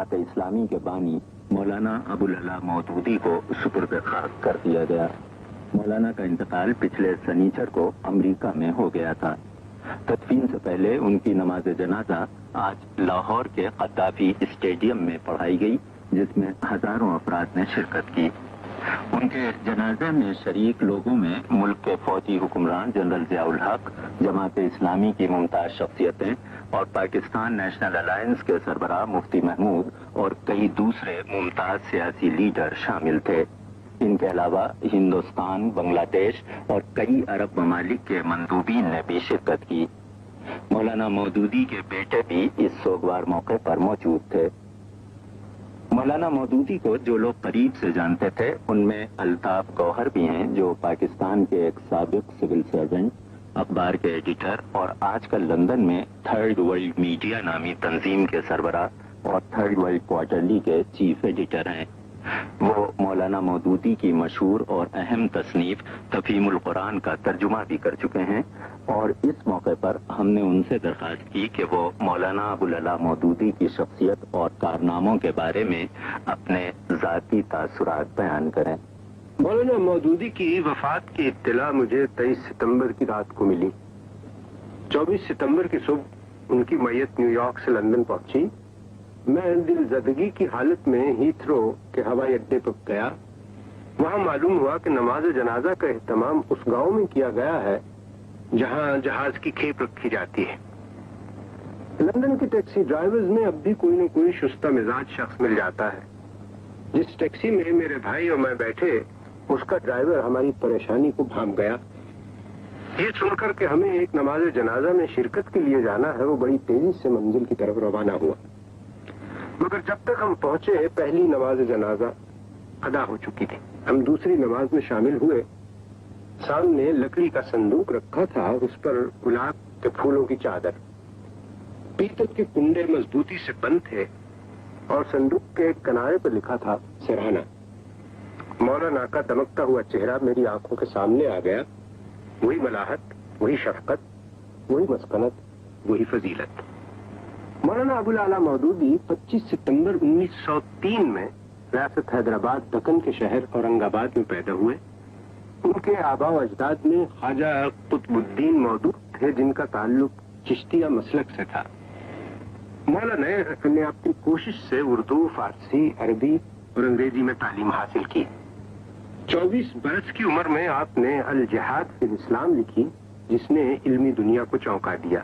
جماعت اسلامی کے بانی مولانا ابوالعلا مودودی کو سپرد خاک کر دیا گیا۔ مولانا کا انتقال پچھلے سنیچر کو امریکہ میں ہو گیا تھا۔ تدفین سے پہلے ان کی نماز جنازہ آج لاہور کے قذافی اسٹیڈیم میں پڑھائی گئی، جس میں ہزاروں افراد نے شرکت کی۔ ان کے جنازے میں شریک لوگوں میں ملک کے فوجی حکمران جنرل ضیاء الحق، جماعت اسلامی کی ممتاز شخصیتیں اور پاکستان نیشنل الائنس کے سربراہ مفتی محمود اور کئی دوسرے ممتاز سیاسی لیڈر شامل تھے۔ ان کے علاوہ ہندوستان، بنگلہ دیش اور کئی عرب ممالک کے مندوبین نے بھی شرکت کی۔ مولانا مودودی کے بیٹے بھی اس سوگوار موقع پر موجود تھے۔ مولانا مودودی کو جو لوگ قریب سے جانتے تھے ان میں الطاف گوہر بھی ہیں، جو پاکستان کے ایک سابق سول سرونٹ، اخبار کے ایڈیٹر اور آج کل لندن میں تھرڈ ورلڈ میڈیا نامی تنظیم کے سربراہ اور تھرڈ ورلڈ کوارٹرلی کے چیف ایڈیٹر ہیں۔ وہ مولانا مودودی کی مشہور اور اہم تصنیف تفہیم القرآن کا ترجمہ بھی کر چکے ہیں، اور اس موقع پر ہم نے ان سے درخواست کی کہ وہ مولانا ابوالعلا مودودی کی شخصیت اور کارناموں کے بارے میں اپنے ذاتی تاثرات بیان کریں۔ مولانا مودودی کی وفات کی اطلاع مجھے 23 ستمبر کی رات کو ملی۔ 24 ستمبر کی صبح ان کی میت نیو یارک سے لندن پہنچی۔ میں دل زدگی کی حالت میں ہیتھرو کے ہوائی اڈے پر گیا۔ وہاں معلوم ہوا کہ نماز جنازہ کا اہتمام اس گاؤں میں کیا گیا ہے جہاں جہاز کی کھیپ رکھی جاتی ہے۔ لندن کے ٹیکسی ڈرائیورز میں اب بھی کوئی نہ کوئی شستہ مزاج شخص مل جاتا ہے۔ جس ٹیکسی میں میرے بھائی اور میں بیٹھے، اس کا ڈرائیور ہماری پریشانی کو بھانپ گیا۔ یہ سن کر کہ ہمیں ایک نماز جنازہ میں شرکت کے لیے جانا ہے، وہ بڑی تیزی سے منزل کی طرف روانہ ہوا، مگر جب تک ہم پہنچے پہلی نماز جنازہ ادا ہو چکی تھی۔ ہم دوسری نماز میں شامل ہوئے۔ سامنے لکڑی کا صندوق رکھا تھا، اس پر گلاب کے پھولوں کی چادر، پیتل کے کنڈے مضبوطی سے بند تھے، اور صندوق کے کنارے پر لکھا تھا سرہانہ۔ مولانا کا دمکتا ہوا چہرہ میری آنکھوں کے سامنے آ گیا۔ وہی ملاحت، وہی شفقت، وہی مسکنت، وہی فضیلت۔ مولانا ابوالعلا مودودی 25 ستمبر 1903 میں ریاست حیدرآباد دکن کے شہر اورنگ آباد میں پیدا ہوئے۔ ان کے آباء و اجداد میں خواجہ قطب الدین مودود تھے، جن کا تعلق چشتیہ مسلک سے تھا۔ مولانا نے اپنی کوشش سے اردو، فارسی، عربی اور انگریزی میں تعلیم حاصل کی۔ 24 برس کی عمر میں آپ نے الجہاد فی الاسلام لکھی، جس نے علمی دنیا کو چونکا دیا۔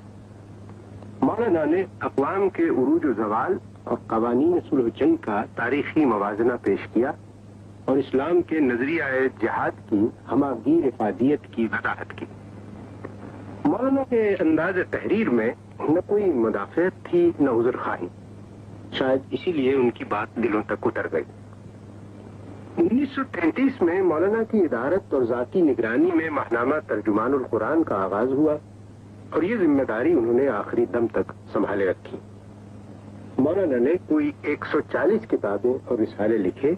مولانا نے اقوام کے عروج و زوال اور قوانین صلح و جنگ کا تاریخی موازنہ پیش کیا، اور اسلام کے نظریہ جہاد کی ہماگیر افادیت کی وضاحت کی۔ مولانا کے انداز تحریر میں نہ کوئی مدافعت تھی، نہ عذر خواہی۔ شاید اسی لیے ان کی بات دلوں تک اتر گئی۔ 1933 میں مولانا کی ادارت اور ذاتی نگرانی میں ماہنامہ ترجمان القرآن کا آغاز ہوا، اور یہ ذمہ داری انہوں نے آخری دم تک سنبھالے رکھی۔ مولانا نے کوئی 140 کتابیں اور رسالے لکھے،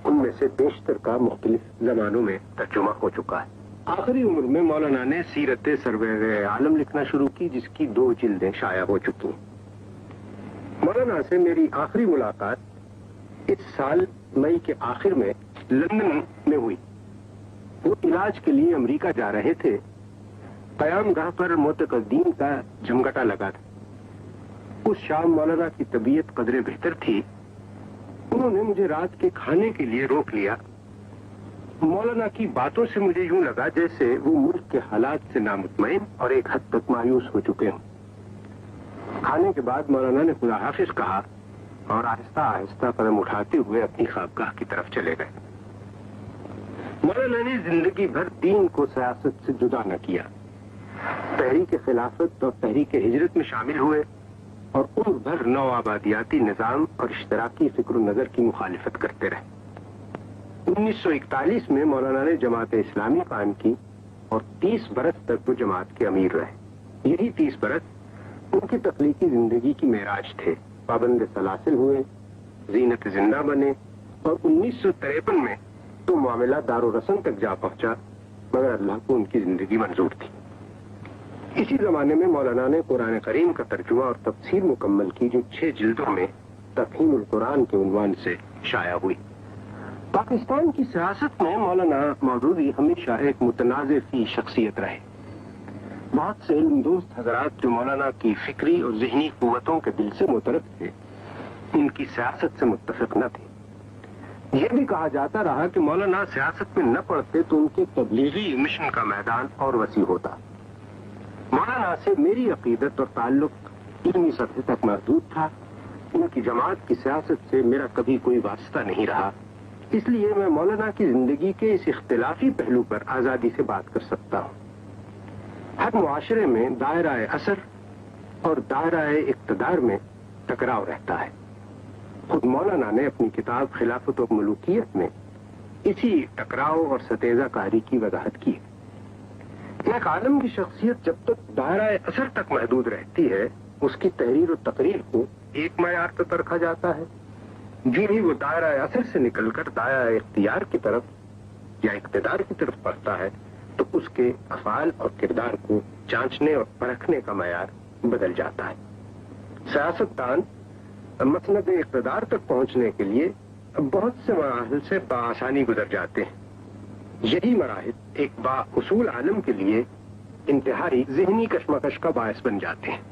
ان میں سے بیشتر کا مختلف زبانوں میں ترجمہ ہو چکا ہے۔ آخری عمر میں مولانا نے سیرت سرور عالم لکھنا شروع کی، جس کی 2 جلدیں شائع ہو چکی ہیں۔ مولانا سے میری آخری ملاقات اس سال مئی کے آخر میں لندن میں ہوئی۔ وہ علاج کے لیے امریکہ جا رہے تھے۔ قیام گاہ پر معتقدین کا جمگٹا لگا تھا۔ اس شام مولانا کی طبیعت قدرے بہتر تھی۔ انہوں نے مجھے رات کے کھانے کے لیے روک لیا۔ مولانا کی باتوں سے مجھے یوں لگا جیسے وہ ملک کے حالات سے نامطمئن اور ایک حد تک مایوس ہو چکے ہوں۔ کھانے کے بعد مولانا نے خدا حافظ کہا اور آہستہ آہستہ قدم اٹھاتے ہوئے اپنی خوابگاہ کی طرف چلے گئے۔ مولانا نے زندگی بھر دین کو سیاست سے جدا نہ کیا۔ تحریک خلافت اور تحریک ہجرت میں شامل ہوئے، اور عمر بھر نو آبادیاتی نظام اور اشتراکی فکر و نظر کی مخالفت کرتے رہے۔ 1941 میں مولانا نے جماعت اسلامی قائم کی، اور 30 برس تک وہ جماعت کے امیر رہے۔ یہی 30 برس ان کی تخلیقی زندگی کی معراج تھے۔ پابند سلاسل ہوئے، زینت زندہ بنے، اور 1953 میں تو معاملہ دار و رسم تک جا پہنچا، مگر اللہ کو ان کی زندگی منظور تھی۔ اسی زمانے میں مولانا نے قرآن کریم کا ترجمہ اور تفسیر مکمل کی، جو 6 جلدوں میں تفہیم القرآن کے عنوان سے شائع ہوئی۔ پاکستان کی سیاست میں مولانا مودودی ہمیشہ ایک متنازع فی شخصیت رہے۔ بہت سے علم دوست حضرات جو مولانا کی فکری اور ذہنی قوتوں کے دل سے مترف تھے، ان کی سیاست سے متفق نہ تھے۔ یہ بھی کہا جاتا رہا کہ مولانا سیاست میں نہ پڑتے تو ان کے تبلیغی مشن کا میدان اور وسیع ہوتا۔ مولانا سے میری عقیدت اور تعلق علمی سطح تک محدود تھا۔ ان کی جماعت کی سیاست سے میرا کبھی کوئی واسطہ نہیں رہا، اس لیے میں مولانا کی زندگی کے اس اختلافی پہلو پر آزادی سے بات کر سکتا ہوں۔ ہر معاشرے میں دائرہ اثر اور دائرہ اقتدار میں ٹکراؤ رہتا ہے۔ خود مولانا نے اپنی کتاب خلافت و ملوکیت میں اسی ٹکراؤ اور ستیزہ کاری کی وضاحت کی ہے۔ ایک عالم کی شخصیت جب تک دائرہ اثر تک محدود رہتی ہے، اس کی تحریر و تقریر کو ایک معیار پر پرکھا جاتا ہے۔ جو ہی وہ دائرہ اثر سے نکل کر دائرہ اختیار کی طرف یا اقتدار کی طرف بڑھتا ہے تو اس کے افعال اور کردار کو جانچنے اور پرکھنے کا معیار بدل جاتا ہے۔ سیاستدان مسند اقتدار تک پہنچنے کے لیے بہت سے مراحل سے بآسانی گزر جاتے ہیں۔ یہی مراحل ایک با اصول عالم کے لیے انتہائی ذہنی کشمکش کا باعث بن جاتے ہیں۔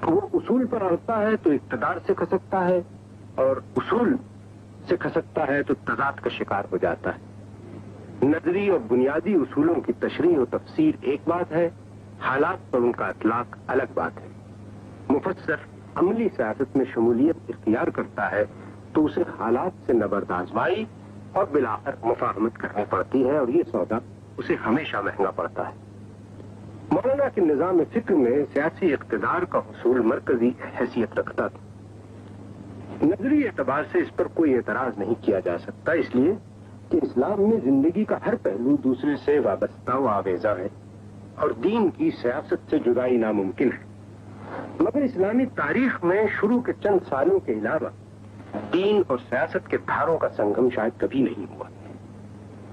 وہ اصول پر اڑتا ہے تو اقتدار سے کھسکتا ہے، اور اصول سے کھسکتا ہے تو تضاد کا شکار ہو جاتا ہے۔ نظری اور بنیادی اصولوں کی تشریح و تفسیر ایک بات ہے، حالات پر ان کا اطلاق الگ بات ہے۔ مفسر عملی سیاست میں شمولیت اختیار کرتا ہے تو اسے حالات سے نبرد آزمائی اور بالآخر مفاہمت کرنی پڑتی ہے، اور یہ سودا اسے ہمیشہ مہنگا پڑتا ہے۔ مولانا کے نظام فکر میں سیاسی اقتدار کا حصول مرکزی حیثیت رکھتا تھا۔ نظری اعتبار سے اس پر کوئی اعتراض نہیں کیا جا سکتا، اس لیے کہ اسلام میں زندگی کا ہر پہلو دوسرے سے وابستہ و آویزہ ہے اور دین کی سیاست سے جدائی ناممکن ہے۔ مگر اسلامی تاریخ میں شروع کے چند سالوں کے علاوہ دین اور سیاست کے دھاروں کا سنگم شاید کبھی نہیں ہوا۔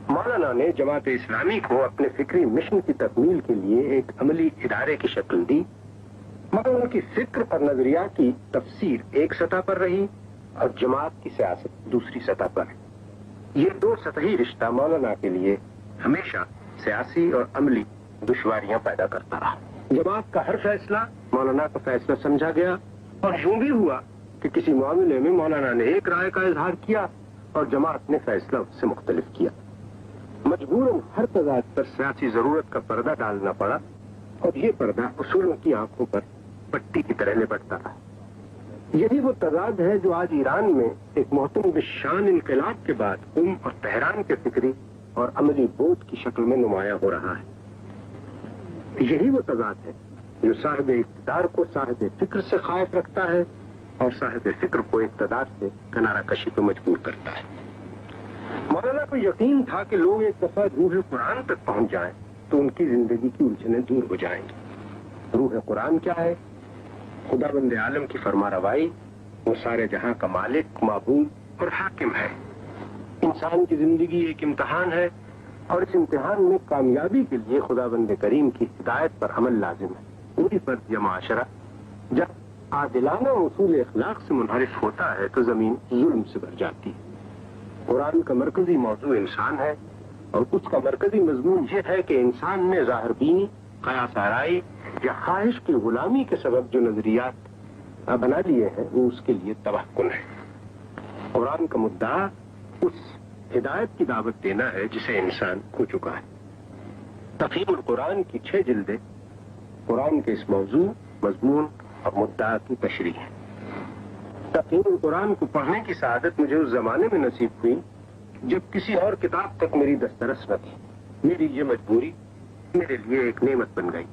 مولانا نے جماعت اسلامی کو اپنے فکری مشن کی تکمیل کے لیے ایک عملی ادارے کی شکل دی، مگر ان کی فکر اور نظریات کی تفسیر ایک سطح پر رہی اور جماعت کی سیاست دوسری سطح پر۔ یہ دو سطحی رشتہ مولانا کے لیے ہمیشہ سیاسی اور عملی دشواریاں پیدا کرتا رہا۔ جماعت کا ہر فیصلہ مولانا کا فیصلہ سمجھا گیا، اور یوں بھی ہوا کہ کسی معاملے میں مولانا نے ایک رائے کا اظہار کیا اور جماعت نے فیصلہ اس سے مختلف کیا۔ مجبوراً ہر تضاد پر سیاسی ضرورت کا پردہ ڈالنا پڑا، اور یہ پردہ اصولوں کی آنکھوں پر پٹی کی طرح لپٹتا رہا۔ یہی وہ تضاد ہے جو آج ایران میں ایک محترم بالشان انقلاب کے بعد اور تہران کے فکری اور عملی بوجھ کی شکل میں نمایاں ہو رہا ہے۔ یہی وہ تضاد ہے جو صاحب اقتدار کو صاحب فکر سے خائف رکھتا ہے اور صاحب فکر کو اقتدار سے کنارہ کشی کو مجبور کرتا ہے۔ مولانا کو یقین تھا کہ لوگ ایک دفعہ روح قرآن تک پہنچ جائیں تو ان کی زندگی کی الجھنیں دور ہو جائیں گی۔ روح قرآن کیا ہے؟ خدا بند عالم کی فرما روائی، وہ سارے جہاں کا مالک، معبود اور حاکم ہے۔ انسان کی زندگی ایک امتحان ہے، اور اس امتحان میں کامیابی کے لیے خدا بند کریم کی ہدایت پر عمل لازم ہے۔ پوری فرد یا معاشرہ جب عادلانہ اصول اخلاق سے منحرف ہوتا ہے تو زمین ظلم سے بھر جاتی ہے۔ قرآن کا مرکزی موضوع انسان ہے، اور اس کا مرکزی مضمون یہ ہے کہ انسان نے ظاہر بینی، قیاس آرائی یا خواہش کی غلامی کے سبب جو نظریات بنا لیے ہیں وہ اس کے لیے تباہ کن ہے۔ قرآن کا مدعا اس ہدایت کی دعوت دینا ہے جسے انسان کھو چکا ہے۔ تفہیم القرآن کی 6 جلدیں قرآن کے اس موضوع، مضمون اور مدعا کی تشریح ہے۔ تفہیم القرآن کو پڑھنے کی سعادت مجھے اس زمانے میں نصیب ہوئی جب کسی اور کتاب تک میری دسترس نہ تھی۔ میری یہ مجبوری میرے لیے ایک نعمت بن گئی۔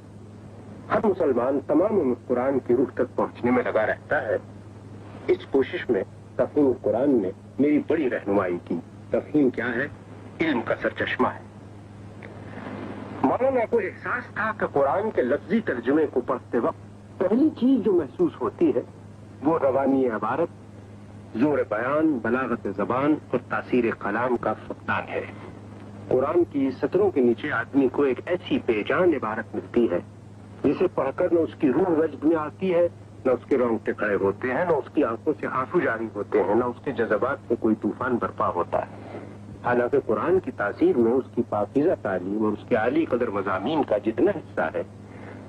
ہر مسلمان تمام قرآن کی روح تک پہنچنے میں لگا رہتا ہے۔ اس کوشش میں تفہیم القرآن نے میری بڑی رہنمائی کی۔ تفہیم کیا ہے؟ علم کا سرچشمہ ہے۔ مولانا کو احساس تھا کہ قرآن کے لفظی ترجمے کو پڑھتے وقت پہلی چیز جو محسوس ہوتی ہے وہ روانی عبارت، زور بیان، بلاغت زبان اور تاثیر کلام کا فقدان ہے۔ قرآن کی سطروں کے نیچے آدمی کو ایک ایسی بے جان عبارت ملتی ہے جسے پڑھ کر نہ اس کی روح وجد میں آتی ہے، نہ اس کے رونگٹے کھڑے ہوتے ہیں، نہ اس کی آنکھوں سے آنسو جاری ہوتے ہیں، نہ اس کے جذبات میں کوئی طوفان برپا ہوتا ہے۔ حالانکہ قرآن کی تاثیر میں اس کی پاکیزہ تعلیم اور اس کے عالی قدر مضامین کا جتنا حصہ ہے،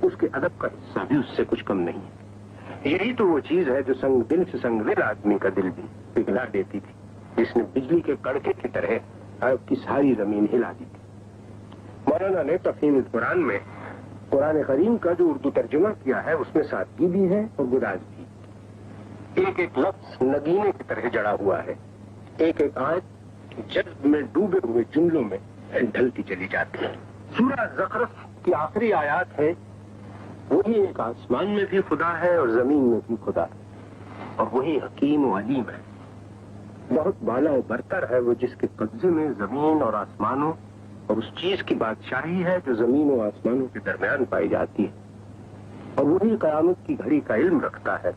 اس کے ادب کا حصہ بھی اس سے کچھ کم نہیں ہے۔ یہی تو وہ چیز ہے جو سنگ دل سے سنگ دل آدمی کا دل بھی پگھلا دیتی تھی، جس نے بجلی کے کڑکے کی طرح عرب کی ساری زمین ہلا دی تھی۔ مولانا نے تفہیم القرآن میں قرآن کریم کا جو اردو ترجمہ کیا ہے، اس میں سادگی بھی ہے اور گداز بھی۔ ایک ایک لفظ نگینے کی طرح جڑا ہوا ہے، ایک ایک آیت جذب میں ڈوبے ہوئے جملوں میں ڈھلتی چلی جاتی ہے۔ سورہ زخرف کی آخری آیات ہے، وہی ایک آسمان میں بھی خدا ہے اور زمین میں بھی خدا ہے، اور وہی حکیم و علیم ہے۔ بہت بالا و برتر ہے وہ جس کے قبضے میں زمین اور آسمانوں اور اس چیز کی بادشاہی ہے جو زمین و آسمانوں کے درمیان پائی جاتی ہے، اور وہی قیامت کی گھڑی کا علم رکھتا ہے،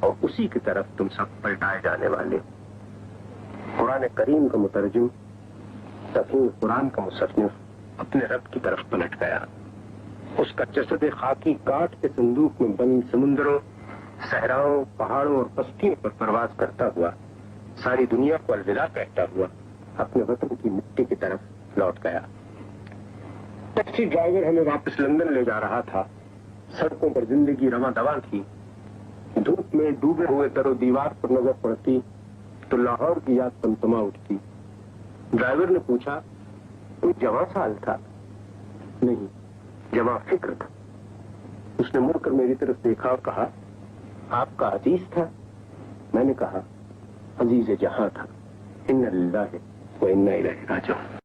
اور اسی کی طرف تم سب پلٹائے جانے والے۔ قرآن کریم کا مترجم، تفہیم قرآن کا مصنف اپنے رب کی طرف پلٹ گیا۔ اس کا جسد خاکی کاٹ کے صندوق میں بند سمندروں، صحراؤں، پہاڑوں اور بستیوں پر پرواز کرتا ہوا، ساری دنیا کو الوداع کہتا ہوا، اپنے وطن کی مٹی کی طرف لوٹ گیا۔ ٹیکسی ڈرائیور ہمیں واپس لندن لے جا رہا تھا۔ سڑکوں پر زندگی رواں دواں تھی۔ دھوپ میں ڈوبے ہوئے در و دیوار پر نظر پڑتی تو لاہور کی یاد تمتما اٹھتی۔ ڈرائیور نے پوچھا، کوئی جواں سال تھا؟ نہیں، جواں فکر تھا۔ اس نے مڑ کر میری طرف دیکھا اور کہا، آپ کا عزیز تھا؟ میں نے کہا، عزیز جہاں تھا۔ انا للہ و انا الیہ راجعون۔